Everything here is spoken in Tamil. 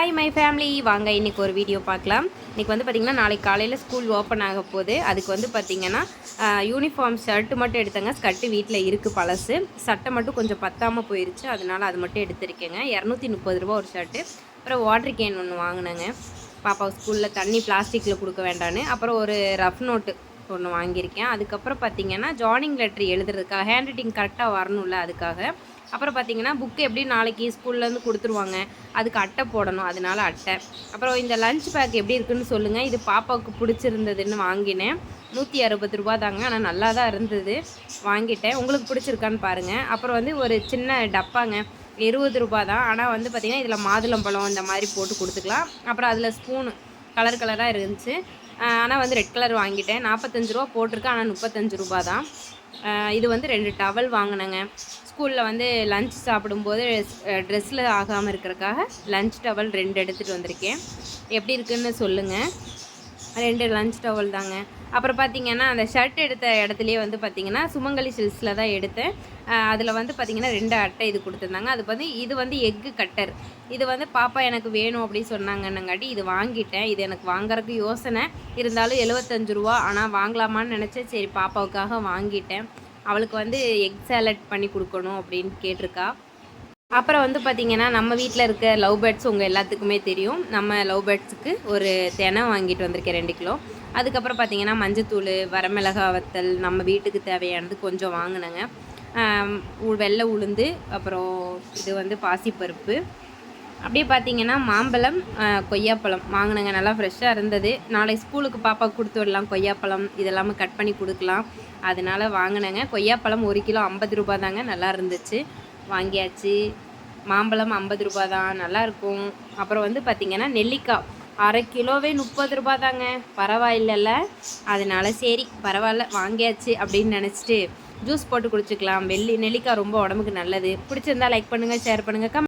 ஹாய் மை ஃபேமிலி, வாங்க இன்றைக்கி ஒரு வீடியோ பார்க்கலாம். இன்றைக்கி வந்து பார்த்திங்கன்னா நாளைக்கு காலையில் ஸ்கூல் ஓப்பன் ஆக போகுது. அதுக்கு வந்து பார்த்திங்கன்னா யூனிஃபார்ம் ஷர்ட்டு மட்டும் எடுத்தேங்க. ஸ்கர்ட்டு வீட்டில் இருக்குது பழசு. சட்டை மட்டும் கொஞ்சம் பத்தாமல் போயிடுச்சு, அதனால் அது மட்டும் எடுத்திருக்கேங்க. 230 ரூபா ஒரு ஷர்ட்டு. அப்புறம் வாட்டர் கேன் ஒன்று வாங்கினேங்க, பாப்பா ஸ்கூலில் தண்ணி பிளாஸ்டிக்கில் கொடுக்க வேண்டான்னு. அப்புறம் ஒரு ரஃப் நோட்டு ஒன்று வாங்கியிருக்கேன். அதுக்கப்புறம் பார்த்திங்கன்னா ஜாயினிங் லெட்ரு எழுதுறதுக்காக ஹேண்ட் ரைட்டிங் கரெக்டாக வரணும்ல, அதுக்காக. அப்புறம் பார்த்திங்கன்னா புக்கு எப்படி நாளைக்கு ஸ்கூல்லேருந்து கொடுத்துருவாங்க, அதுக்கு அட்டை போடணும், அதனால அட்டை. அப்புறம் இந்த லஞ்ச் பேக் எப்படி இருக்குதுன்னு சொல்லுங்கள். இது பாப்பாவுக்கு பிடிச்சிருந்ததுன்னு வாங்கினேன். 160 ரூபா தாங்க, ஆனால் நல்லா தான் இருந்தது, வாங்கிட்டேன். உங்களுக்கு பிடிச்சிருக்கான்னு பாருங்கள். அப்புறம் வந்து ஒரு சின்ன டப்பாங்க, 20 ரூபா தான். ஆனால் வந்து பார்த்திங்கன்னா இதில் மாதுளம்பழம் இந்த மாதிரி போட்டு கொடுத்துக்கலாம். அப்புறம் அதில் ஸ்பூனு கலர் கலராக இருந்துச்சு. ஆனால் வந்து ரெட் கலர் வாங்கிட்டேன். 45 ரூபா போட்டிருக்கேன், ஆனால் 35 ரூபா தான். இது வந்து 2 டவல் வாங்கினேங்க. ஸ்கூலில் வந்து லஞ்ச் சாப்பிடும்போது ட்ரெஸ்ஸில் ஆகாமல் இருக்கிறக்காக லஞ்ச் டவல் 2 எடுத்துகிட்டு வந்திருக்கேன். எப்படி இருக்குதுன்னு சொல்லுங்கள். 2 லஞ்ச் டவல் தாங்க. அப்புறம் பார்த்திங்கன்னா அந்த ஷர்ட் எடுத்த இடத்துலையே வந்து பார்த்திங்கன்னா சுமங்கலி சில்ஸில் தான் எடுத்தேன். அதில் வந்து பார்த்திங்கன்னா 2 அட்டை இது கொடுத்துருந்தாங்க. அது வந்து இது வந்து எக்கு கட்டர். இது வந்து பாப்பா எனக்கு வேணும் அப்படின்னு சொன்னாங்கன்னங்காட்டி இது வாங்கிட்டேன். இது எனக்கு வாங்குறதுக்கு யோசனை இருந்தாலும் 75 ரூபா. ஆனால் வாங்கலாமான்னு நினச்சேன். சரி, பாப்பாவுக்காக வாங்கிட்டேன். அவளுக்கு வந்து எக் சேலட் பண்ணி கொடுக்கணும் அப்படின்னு கேட்டிருக்கா. அப்புறம் வந்து பார்த்திங்கன்னா நம்ம வீட்டில் இருக்க லவ் பேர்ட்ஸ் உங்கள் எல்லாத்துக்குமே தெரியும். நம்ம லவ் பேர்ட்ஸுக்கு ஒரு தெனை வாங்கிட்டு வந்திருக்கேன், 2 கிலோ. அதுக்கப்புறம் பார்த்திங்கன்னா மஞ்சத்தூள், வரமிளகா வத்தல், நம்ம வீட்டுக்கு தேவையானது கொஞ்சம் வாங்கினேங்க. வெள்ளை உளுந்து, அப்புறம் இது வந்து பாசிப்பருப்பு. அப்படியே பார்த்திங்கன்னா மாம்பழம், கொய்யாப்பழம் வாங்கினேங்க. நல்லா ஃப்ரெஷ்ஷாக இருந்தது. நாளைக்கு ஸ்கூலுக்கு பாப்பா கொடுத்து விடலாம். கொய்யாப்பழம் இதெல்லாமே கட் பண்ணி கொடுக்கலாம், அதனால் வாங்கினேங்க. கொய்யாப்பழம் 1 கிலோ 50 ரூபா தாங்க, நல்லா இருந்துச்சு, வாங்கியாச்சு. மாம்பழம் 50 ரூபா தான், நல்லாயிருக்கும். அப்புறம் வந்து பார்த்திங்கன்னா நெல்லிக்காய் அரை கிலோவே 30 ரூபா தாங்க, பரவாயில்லல்ல. அதனால சரி பரவாயில்ல வாங்கியாச்சு அப்படின்னு நினச்சிட்டு ஜூஸ் போட்டு குடிச்சிக்கலாம். நெல்லிக்காய் ரொம்ப உடம்புக்கு நல்லது. பிடிச்சிருந்தா லைக் பண்ணுங்கள், ஷேர் பண்ணுங்கள்,